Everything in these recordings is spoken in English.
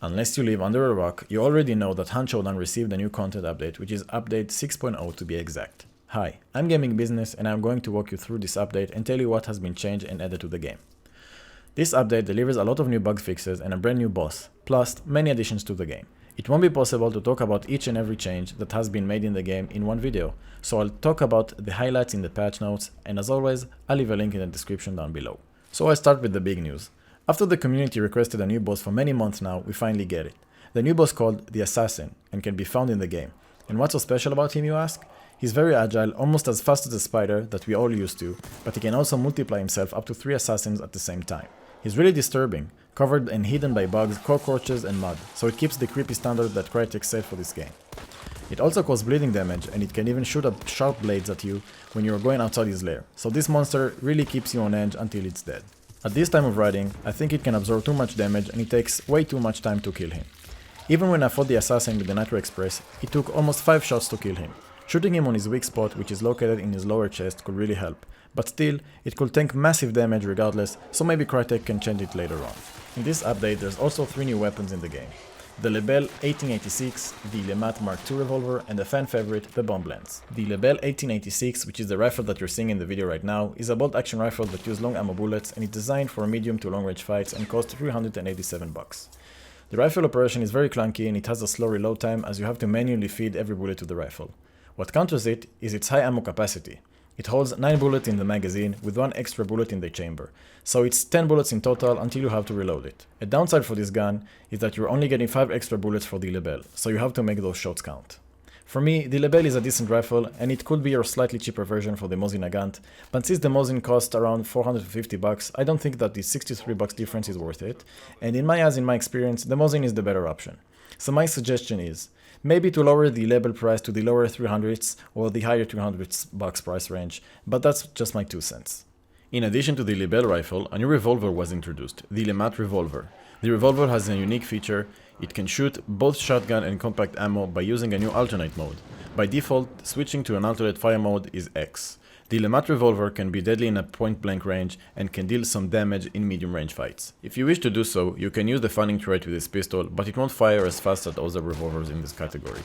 Unless you live under a rock, you already know that Showdown received a new content update, which is update 6.0 to be exact. Hi, I'm Gaming Business and I'm going to walk you through this update and tell you what has been changed and added to the game. This update delivers a lot of new bug fixes and a brand new boss, plus many additions to the game. It won't be possible to talk about each and every change that has been made in the game in one video, so I'll talk about the highlights in the patch notes, and as always, I'll leave a link in the description down below. So I'll start with the big news. After the community requested a new boss for many months now, we finally get it. The new boss called the Assassin and can be found in the game. And what's so special about him, you ask? He's very agile, almost as fast as a spider that we all used to, but he can also multiply himself up to 3 assassins at the same time. He's really disturbing, covered and hidden by bugs, cockroaches and mud, so it keeps the creepy standard that Crytek set for this game. It also causes bleeding damage and it can even shoot up sharp blades at you when you're going outside his lair, so this monster really keeps you on edge until it's dead. At this time of writing, I think it can absorb too much damage and it takes way too much time to kill him. Even when I fought the assassin with the Nitro Express, it took almost 5 shots to kill him. Shooting him on his weak spot, which is located in his lower chest, could really help, but still, it could tank massive damage regardless, so maybe Crytek can change it later on. In this update, there's also 3 new weapons in the game. The Lebel 1886, the Lemat Mark II revolver, and the fan favorite, the Bomb Lance. The Lebel 1886, which is the rifle that you're seeing in the video right now, is a bolt-action rifle that uses long ammo bullets and is designed for medium to long-range fights and costs $387. The rifle operation is very clunky and it has a slow reload time as you have to manually feed every bullet to the rifle. What counters it is its high ammo capacity. It holds 9 bullets in the magazine with 1 extra bullet in the chamber, so it's 10 bullets in total until you have to reload it. A downside for this gun is that you're only getting 5 extra bullets for the Lebel, so you have to make those shots count. For me, the Lebel is a decent rifle and it could be your slightly cheaper version for the Mosin Nagant, but since the Mosin costs around $450, I don't think that the $63 difference is worth it, and in my eyes, in my experience, the Mosin is the better option. So my suggestion is, maybe to lower the Lebel price to the lower 300s or the higher 200s price range, but that's just my 2 cents. In addition to the Lebel rifle, a new revolver was introduced, the Lemat revolver. The revolver has a unique feature. It can shoot both shotgun and compact ammo by using a new alternate mode. By default, switching to an alternate fire mode is X. The Lemat revolver can be deadly in a point-blank range and can deal some damage in medium-range fights. If you wish to do so, you can use the fanning trait with this pistol, but it won't fire as fast as other revolvers in this category.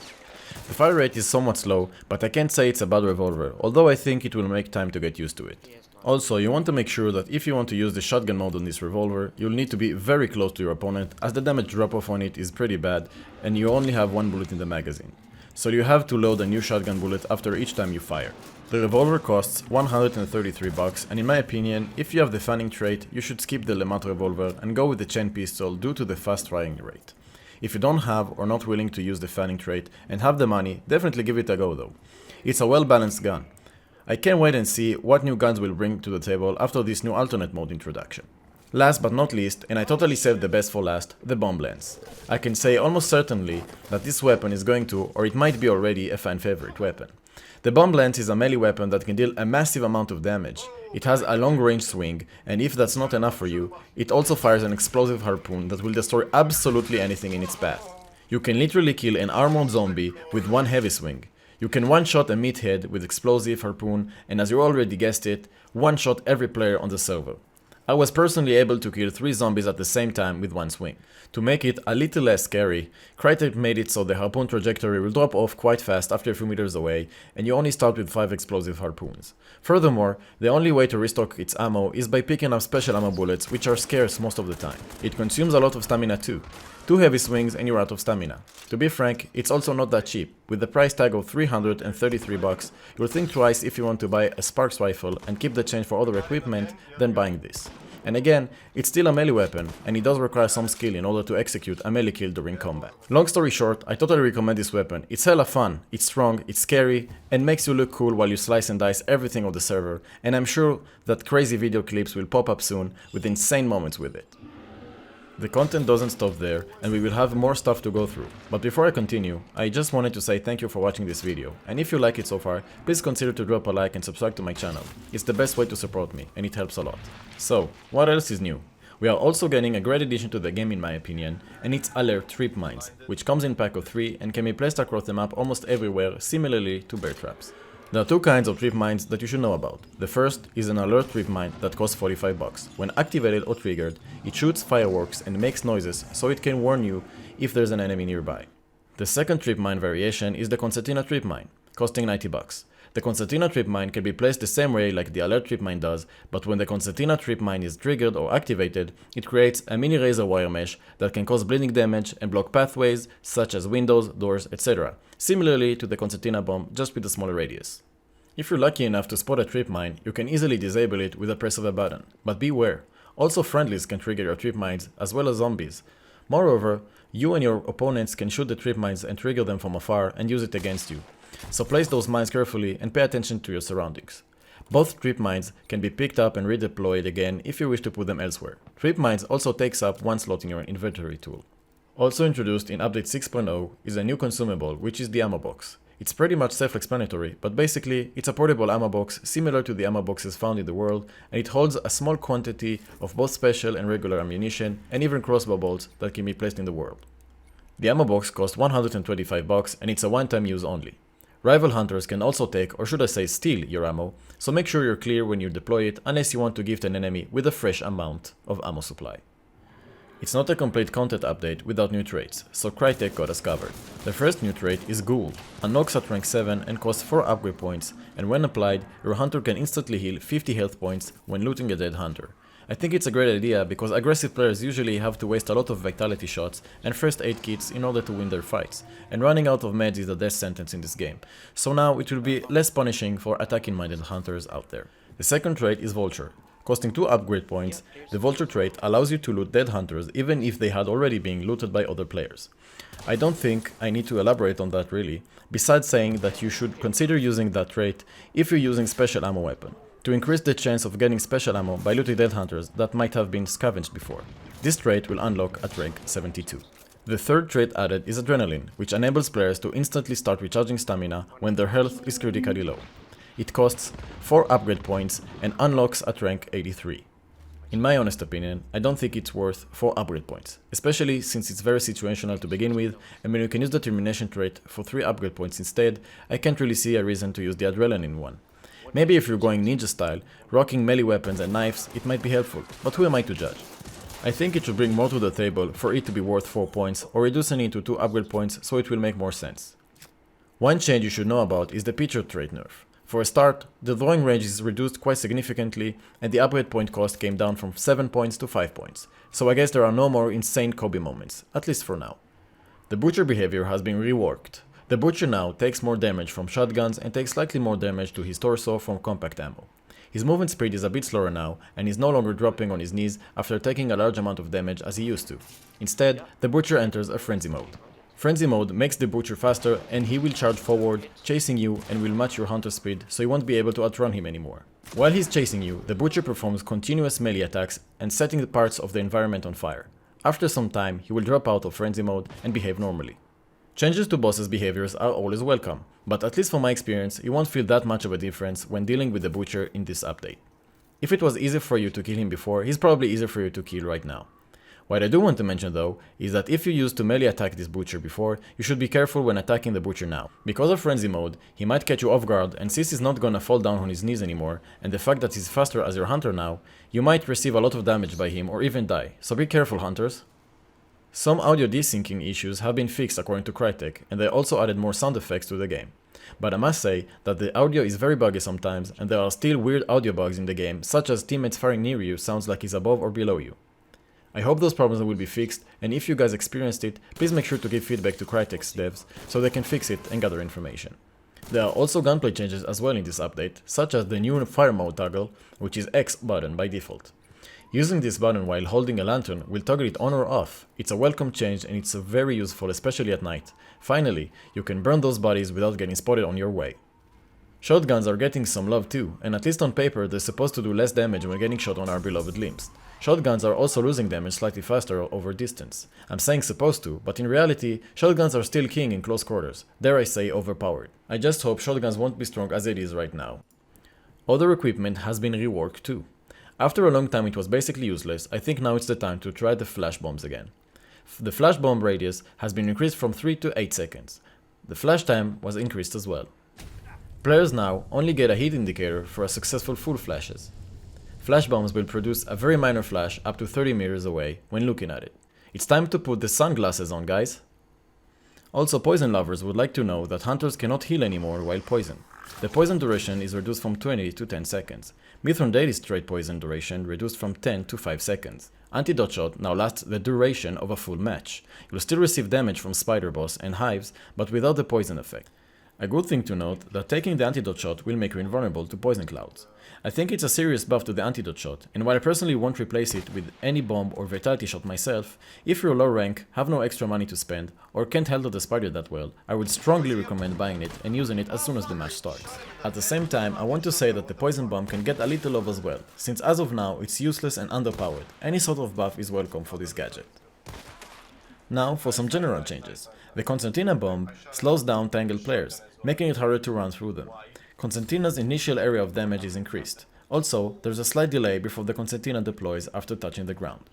The fire rate is somewhat slow, but I can't say it's a bad revolver, although I think it will make time to get used to it. Also, you want to make sure that if you want to use the shotgun mode on this revolver, you'll need to be very close to your opponent, as the damage drop-off on it is pretty bad, and you only have 1 bullet in the magazine. So you have to load a new shotgun bullet after each time you fire. The revolver costs $133, and in my opinion, if you have the fanning trait, you should skip the Lemat revolver and go with the chain pistol due to the fast firing rate. If you don't have or not willing to use the fanning trait and have the money, definitely give it a go though. It's a well-balanced gun. I can't wait and see what new guns will bring to the table after this new alternate mode introduction. Last but not least, and I totally saved the best for last, the Bomb Lance. I can say almost certainly that this weapon is going to, or it might be already, a fan favorite weapon. The Bomb Lance is a melee weapon that can deal a massive amount of damage. It has a long range swing, and if that's not enough for you, it also fires an explosive harpoon that will destroy absolutely anything in its path. You can literally kill an armored zombie with 1 heavy swing. You can one-shot a meathead with explosive harpoon, and as you already guessed it, one-shot every player on the server. I was personally able to kill 3 zombies at the same time with 1 swing. To make it a little less scary, Crytek made it so the harpoon trajectory will drop off quite fast after a few meters away, and you only start with 5 explosive harpoons. Furthermore, the only way to restock its ammo is by picking up special ammo bullets, which are scarce most of the time. It consumes a lot of stamina too. 2 heavy swings and you're out of stamina. To be frank, it's also not that cheap. With the price tag of $333, you'll think twice if you want to buy a Sparks rifle and keep the change for other equipment than buying this. And again, it's still a melee weapon, and it does require some skill in order to execute a melee kill during combat. Long story short, I totally recommend this weapon. It's hella fun, it's strong, it's scary, and makes you look cool while you slice and dice everything on the server, and I'm sure that crazy video clips will pop up soon with insane moments with it. The content doesn't stop there, and we will have more stuff to go through. But before I continue, I just wanted to say thank you for watching this video, and if you like it so far, please consider to drop a like and subscribe to my channel. It's the best way to support me, and it helps a lot. So, what else is new? We are also getting a great addition to the game in my opinion, and it's Alert Trip Mines, which comes in pack of 3 and can be placed across the map almost everywhere, similarly to bear traps. There are 2 kinds of trip mines that you should know about. The first is an alert trip mine that costs $45. When activated or triggered, it shoots fireworks and makes noises so it can warn you if there's an enemy nearby. The second trip mine variation is the Concertina trip mine, costing $90. The Concertina trip mine can be placed the same way like the alert trip mine does, but when the Concertina trip mine is triggered or activated, it creates a mini razor wire mesh that can cause bleeding damage and block pathways such as windows, doors, etc., similarly to the Concertina bomb, just with a smaller radius. If you're lucky enough to spot a trip mine, you can easily disable it with a press of a button, but beware, also friendlies can trigger your trip mines as well as zombies. Moreover, you and your opponents can shoot the trip mines and trigger them from afar and use it against you. So place those mines carefully and pay attention to your surroundings. Both trip mines can be picked up and redeployed again if you wish to put them elsewhere. Trip mines also takes up one slot in your inventory tool. Also introduced in update 6.0 is a new consumable, which is the ammo box. It's pretty much self-explanatory, but basically it's a portable ammo box similar to the ammo boxes found in the world, and it holds a small quantity of both special and regular ammunition and even crossbow bolts that can be placed in the world. The ammo box costs $125 and it's a one-time use only. Rival hunters can also take, or should I say steal, your ammo, so make sure you're clear when you deploy it unless you want to gift an enemy with a fresh amount of ammo supply. It's not a complete content update without new traits, so Crytek got us covered. The first new trait is Ghoul, unlocks at rank 7 and costs 4 upgrade points, and when applied, your hunter can instantly heal 50 health points when looting a dead hunter. I think it's a great idea because aggressive players usually have to waste a lot of vitality shots and first aid kits in order to win their fights, and running out of meds is a death sentence in this game, so now it will be less punishing for attacking-minded hunters out there. The second trait is Vulture. Costing 2 upgrade points, the Vulture trait allows you to loot dead hunters even if they had already been looted by other players. I don't think I need to elaborate on that really, besides saying that you should consider using that trait if you're using special ammo weapon, to increase the chance of getting special ammo by looting dead hunters that might have been scavenged before. This trait will unlock at rank 72. The third trait added is Adrenaline, which enables players to instantly start recharging stamina when their health is critically low. It costs 4 upgrade points and unlocks at rank 83. In my honest opinion, I don't think it's worth 4 upgrade points, especially since it's very situational to begin with, and when you can use the Termination trait for 3 upgrade points instead, I can't really see a reason to use the Adrenaline one. Maybe if you're going ninja style, rocking melee weapons and knives, it might be helpful, but who am I to judge? I think it should bring more to the table for it to be worth 4 points, or reducing it to 2 upgrade points so it will make more sense. One change you should know about is the Pitcher trait nerf. For a start, the throwing range is reduced quite significantly and the upgrade point cost came down from 7 points to 5 points, so I guess there are no more insane Kobe moments, at least for now. The Butcher behavior has been reworked. The Butcher now takes more damage from shotguns and takes slightly more damage to his torso from compact ammo. His movement speed is a bit slower now and is no longer dropping on his knees after taking a large amount of damage as he used to. Instead, the Butcher enters a Frenzy mode. Frenzy mode makes the Butcher faster and he will charge forward, chasing you and will match your hunter speed so you won't be able to outrun him anymore. While he's chasing you, the Butcher performs continuous melee attacks and setting the parts of the environment on fire. After some time, he will drop out of Frenzy mode and behave normally. Changes to bosses' behaviors are always welcome, but at least from my experience, you won't feel that much of a difference when dealing with the Butcher in this update. If it was easy for you to kill him before, he's probably easier for you to kill right now. What I do want to mention though, is that if you used to melee attack this Butcher before, you should be careful when attacking the Butcher now. Because of Frenzy mode, he might catch you off guard, and since he's not gonna fall down on his knees anymore, and the fact that he's faster as your hunter now, you might receive a lot of damage by him or even die, so be careful hunters. Some audio desyncing issues have been fixed according to Crytek, and they also added more sound effects to the game. But I must say that the audio is very buggy sometimes, and there are still weird audio bugs in the game, such as teammates firing near you sounds like he's above or below you. I hope those problems will be fixed, and if you guys experienced it, please make sure to give feedback to Crytek's devs so they can fix it and gather information. There are also gunplay changes as well in this update, such as the new fire mode toggle, which is X button by default. Using this button while holding a lantern will toggle it on or off. It's a welcome change and it's very useful, especially at night. Finally, you can burn those bodies without getting spotted on your way. Shotguns are getting some love too, and at least on paper they're supposed to do less damage when getting shot on our beloved limbs. Shotguns are also losing damage slightly faster over distance. I'm saying supposed to, but in reality, shotguns are still king in close quarters. Dare I say overpowered. I just hope shotguns won't be strong as it is right now. Other equipment has been reworked too. After a long time it was basically useless, I think now it's the time to try the flash bombs again. The flash bomb radius has been increased from 3 to 8 seconds. The flash time was increased as well. Players now only get a heat indicator for a successful full flashes. Flash bombs will produce a very minor flash up to 30 meters away when looking at it. It's time to put the sunglasses on, guys. Also, poison lovers would like to know that hunters cannot heal anymore while poisoned. The poison duration is reduced from 20 to 10 seconds. Mithron daily straight poison duration reduced from 10 to 5 seconds. Antidote shot now lasts the duration of a full match. You'll still receive damage from spider boss and hives, but without the poison effect. A good thing to note that taking the antidote shot will make you invulnerable to poison clouds. I think it's a serious buff to the antidote shot, and while I personally won't replace it with any bomb or vitality shot myself, if you're low rank, have no extra money to spend, or can't handle the spider that well, I would strongly recommend buying it and using it as soon as the match starts. At the same time, I want to say that the poison bomb can get a little love as well, since as of now it's useless and underpowered. Any sort of buff is welcome for this gadget. Now for some general changes. The Concertina bomb slows down tangled players, making it harder to run through them. Concertina's initial area of damage is increased. Also, there's a slight delay before the Concertina deploys after touching the ground.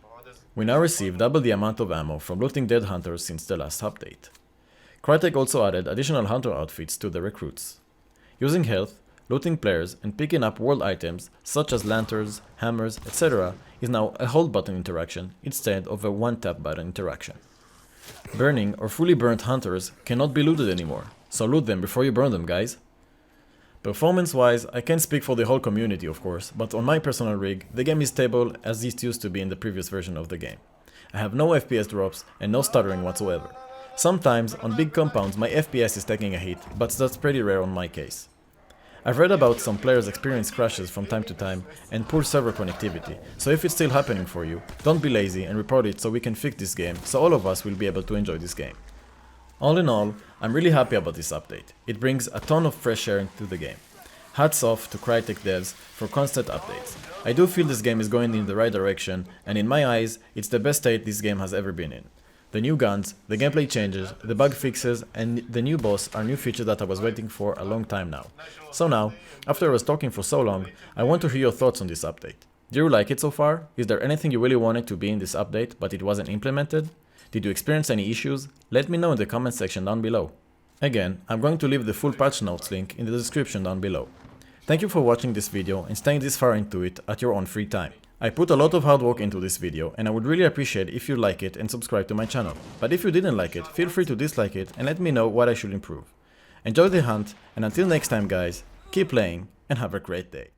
We now receive double the amount of ammo from looting dead hunters since the last update. Crytek also added additional hunter outfits to the recruits. Using health, looting players, and picking up world items such as lanterns, hammers, etc. is now a hold button interaction instead of a one-tap button interaction. Burning or fully burnt hunters cannot be looted anymore, so loot them before you burn them, guys. Performance-wise, I can't speak for the whole community of course, but on my personal rig, the game is stable as it used to be in the previous version of the game. I have no FPS drops and no stuttering whatsoever. Sometimes, on big compounds my FPS is taking a hit, but that's pretty rare on my case. I've read about some players experience crashes from time to time and poor server connectivity, so if it's still happening for you, don't be lazy and report it so we can fix this game, so all of us will be able to enjoy this game. All in all, I'm really happy about this update. It brings a ton of fresh air into the game. Hats off to Crytek devs for constant updates. I do feel this game is going in the right direction, and in my eyes, it's the best state this game has ever been in. The new guns, the gameplay changes, the bug fixes, and the new boss are new features that I was waiting for a long time now. So now, after I was talking for so long, I want to hear your thoughts on this update. Do you like it so far? Is there anything you really wanted to be in this update, but it wasn't implemented? Did you experience any issues? Let me know in the comment section down below. Again, I'm going to leave the full patch notes link in the description down below. Thank you for watching this video and staying this far into it at your own free time. I put a lot of hard work into this video and I would really appreciate if you like it and subscribe to my channel. But if you didn't like it, feel free to dislike it and let me know what I should improve. Enjoy the hunt, and until next time guys, keep playing and have a great day.